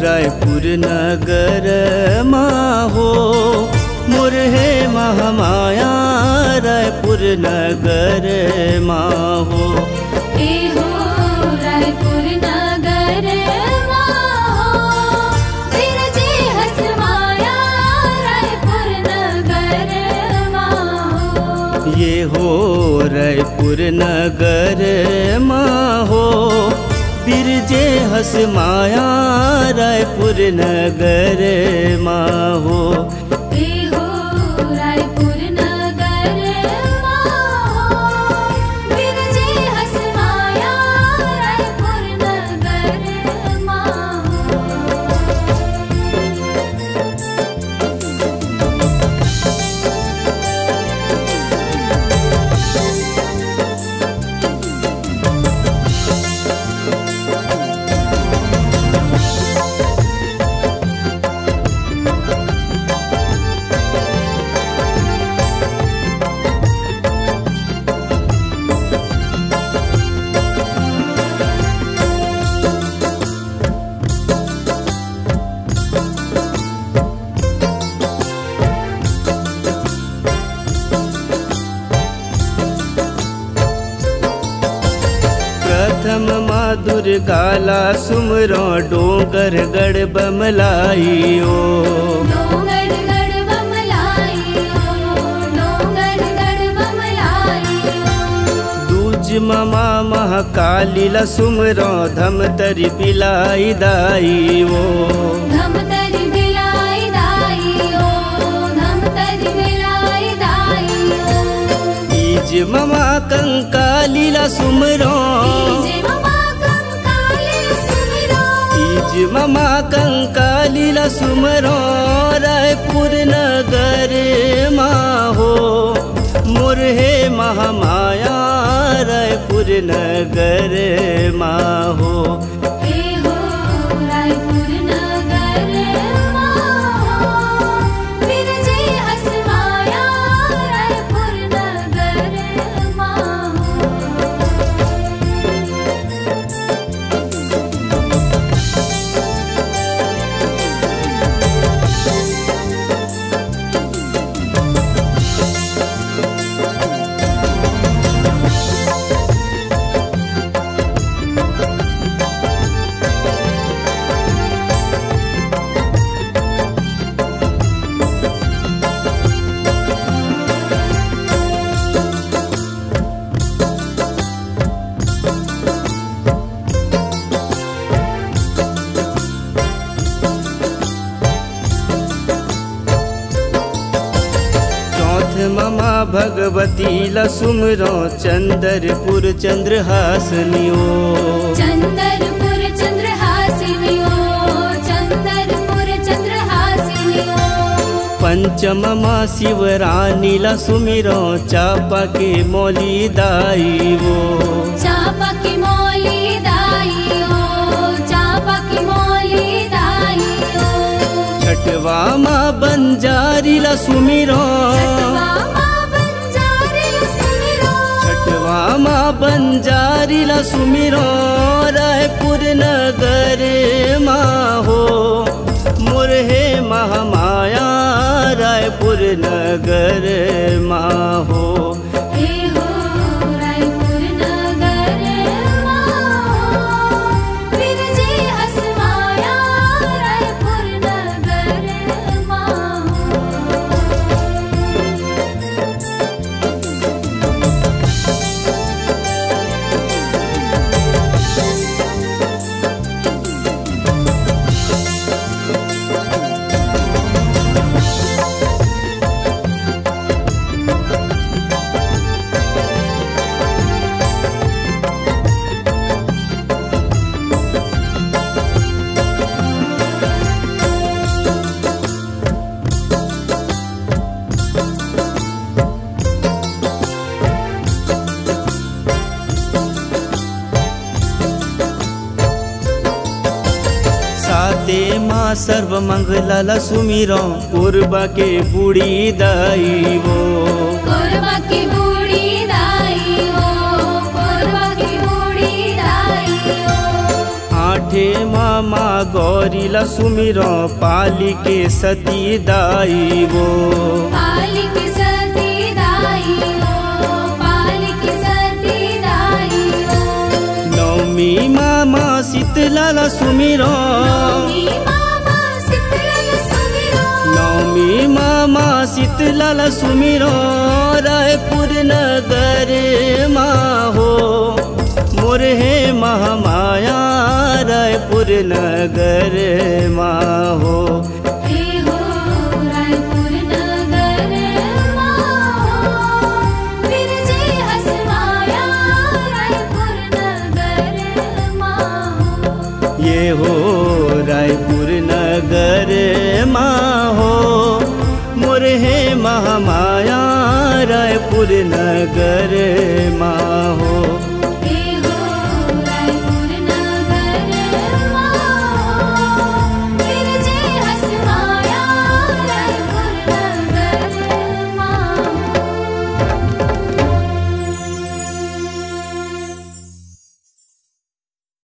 रायपुर नगर माहो मोर हे महामाया, रायपुर नगर माहो। ए हो रायपुर नगर माहो, बिरजे हस माया, रायपुर नगर माहो। ये हो रायपुर नगर माहो, बिरजे हस माया, रायपुर नगर माहो। ए हो रायपुर नगर माहो, बिरजे हस माया, रायपुर नगर माहो। प्रथम माँ दुर्गाला सुमरो डोंगर गढ़ बमलाइयो। डोंगर गढ़ बमलाइयो, डोंगर गढ़ बमलाइयो। दूज ममा महाकालीला सुमरो धमतरी बिलाई दाइयो। धमतरी बिलाई दाइयो, धमतरी बिलाई दाइयो। तीज ममा कंकालीला सुमरो, तीज ममा कंकालीला सुमिरो, तीज ममा कंकालीला सुमरो, रायपुर नगर माहो मोर हे महामाया, रायपुर नगर माहो। ए हो रायपुर नगर माहो, बिरजे हस माया, रायपुर नगर माहो। ममा भगवती लसुमरो चंदरपुर चंद्रहासनियो। चंदरपुर चंद्रहासिनियो, चंदरपुर चंद्रहासिनियो। पंचममा शिवरानी लसुमिरो चापा के मौली दाइवो। चापा की मौली दाइयो, चापा की मौली दाइयो। छठवा माँ बंजारी लसुमिरो, छठवा माँ बंजारी लसुमिरो, रायपुर नगर माहो मोर हे महामाया, रायपुर नगर माहो। ए हो रायपुर नगर माहो, बिरजे हस माया, रायपुर नगर माहो। आते माँ सर्व मंगला सुमिरो पूर्वा के बूढ़ी दाई वो कोरबा की बूढ़ी दाई हो, कोरबा की बूढ़ी दाई हो। आठे मामा गौरी ला सुमिरो पाली के सती दाई वो पाली की सती दाई हो, पाली की सती दाई हो। नवमी मामा शीतला ला सुमिरो नवमी मामा शीतल सुमिरो, नवमी मामा शीतला ला सुमिरो रायपुर नगर माँ हो मोर हे महामाया रायपुर नगर माँ हो। हे हो रायपुर नगर माँ, विरजे हसमाया रायपुर नगर माँ। ये हो रायपुर नगर माँ हो मोर हे महामाया रायपुर नगर माँ हो।